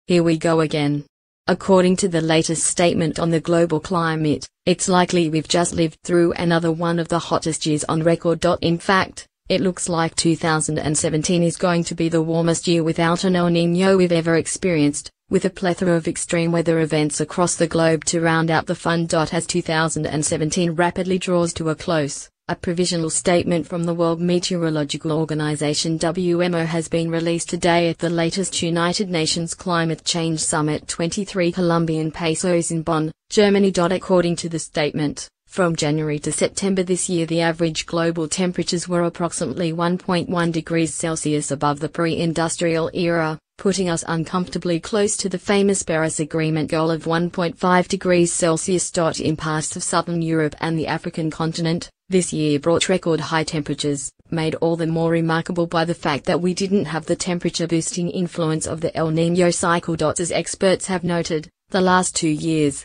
Here we go again. According to the latest statement on the global climate, it's likely we've just lived through another one of the hottest years on record. In fact, it looks like 2017 is going to be the warmest year without an El Niño we've ever experienced, with a plethora of extreme weather events across the globe to round out the fun. As 2017 rapidly draws to a close, a provisional statement from the World Meteorological Organization (WMO) has been released today at the latest United Nations Climate Change Summit 23 Colombian pesos in Bonn, Germany. According to the statement, from January to September this year the average global temperatures were approximately 1.1 degrees Celsius above the pre-industrial era, putting us uncomfortably close to the famous Paris Agreement goal of 1.5 degrees Celsius. In parts of southern Europe and the African continent, this year brought record high temperatures, made all the more remarkable by the fact that we didn't have the temperature-boosting influence of the El Niño cycle. As experts have noted, the last 2 years,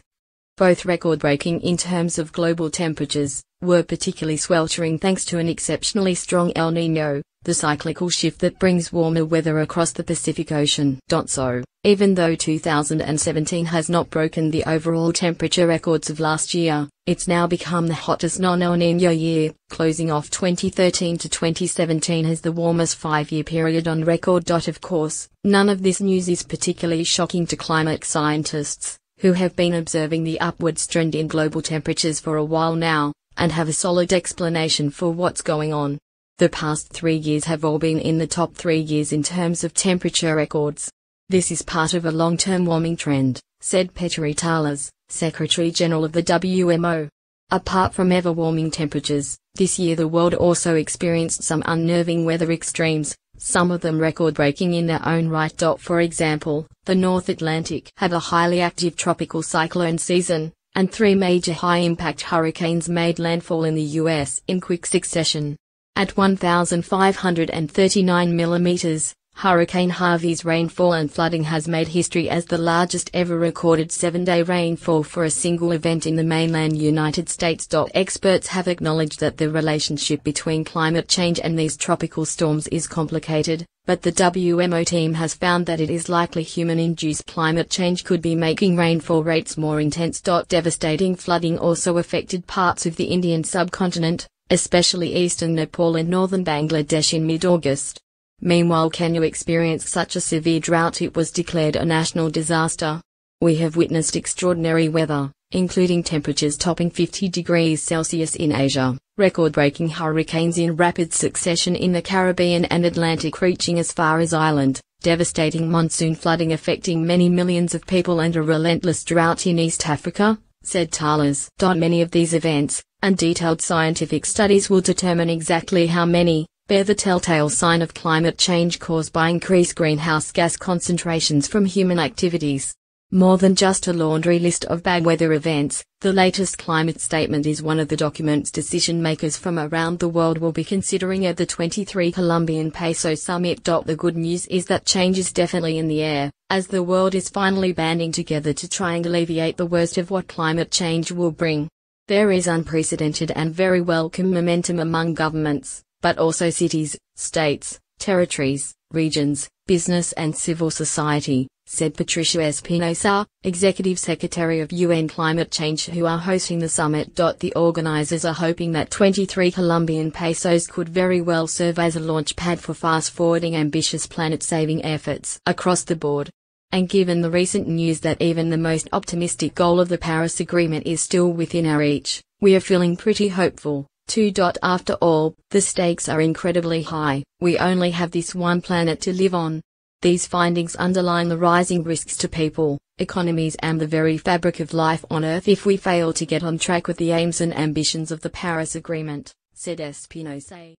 both record-breaking in terms of global temperatures, were particularly sweltering thanks to an exceptionally strong El Niño, the cyclical shift that brings warmer weather across the Pacific Ocean. So, even though 2017 has not broken the overall temperature records of last year, it's now become the hottest non-El Niño year, closing off 2013 to 2017 as the warmest 5-year period on record. Of course, none of this news is particularly shocking to climate scientists, who have been observing the upwards trend in global temperatures for a while now, and have a solid explanation for what's going on. The past 3 years have all been in the top 3 years in terms of temperature records. This is part of a long-term warming trend, said Petri Talas, Secretary General of the WMO. Apart from ever-warming temperatures, this year the world also experienced some unnerving weather extremes, some of them record-breaking in their own right. For example, the North Atlantic had a highly active tropical cyclone season, and 3 major high-impact hurricanes made landfall in the U.S. in quick succession. At 1,539 millimeters, Hurricane Harvey's rainfall and flooding has made history as the largest ever recorded 7-day rainfall for a single event in the mainland United States. Experts have acknowledged that the relationship between climate change and these tropical storms is complicated, but the WMO team has found that it is likely human-induced climate change could be making rainfall rates more intense. Devastating flooding also affected parts of the Indian subcontinent, especially eastern Nepal and northern Bangladesh in mid-August. Meanwhile, Kenya experienced such a severe drought it was declared a national disaster. We have witnessed extraordinary weather, including temperatures topping 50 degrees Celsius in Asia, record-breaking hurricanes in rapid succession in the Caribbean and Atlantic reaching as far as Ireland, devastating monsoon flooding affecting many millions of people and a relentless drought in East Africa, said Talas. Many of these events, and detailed scientific studies will determine exactly how many, bear the telltale sign of climate change caused by increased greenhouse gas concentrations from human activities. More than just a laundry list of bad weather events, the latest climate statement is one of the documents decision-makers from around the world will be considering at the 23 Colombian peso summit. The good news is that change is definitely in the air, as the world is finally banding together to try and alleviate the worst of what climate change will bring. There is unprecedented and very welcome momentum among governments, but also cities, states, territories, regions, business and civil society, said Patricia Espinosa, Executive Secretary of UN Climate Change, who are hosting the summit. The organizers are hoping that 23 Colombian pesos could very well serve as a launch pad for fast-forwarding ambitious planet-saving efforts across the board. And given the recent news that even the most optimistic goal of the Paris Agreement is still within our reach, we are feeling pretty hopeful, too. After all, the stakes are incredibly high. We only have this one planet to live on. These findings underline the rising risks to people, economies and the very fabric of life on Earth if we fail to get on track with the aims and ambitions of the Paris Agreement, said Espinosa.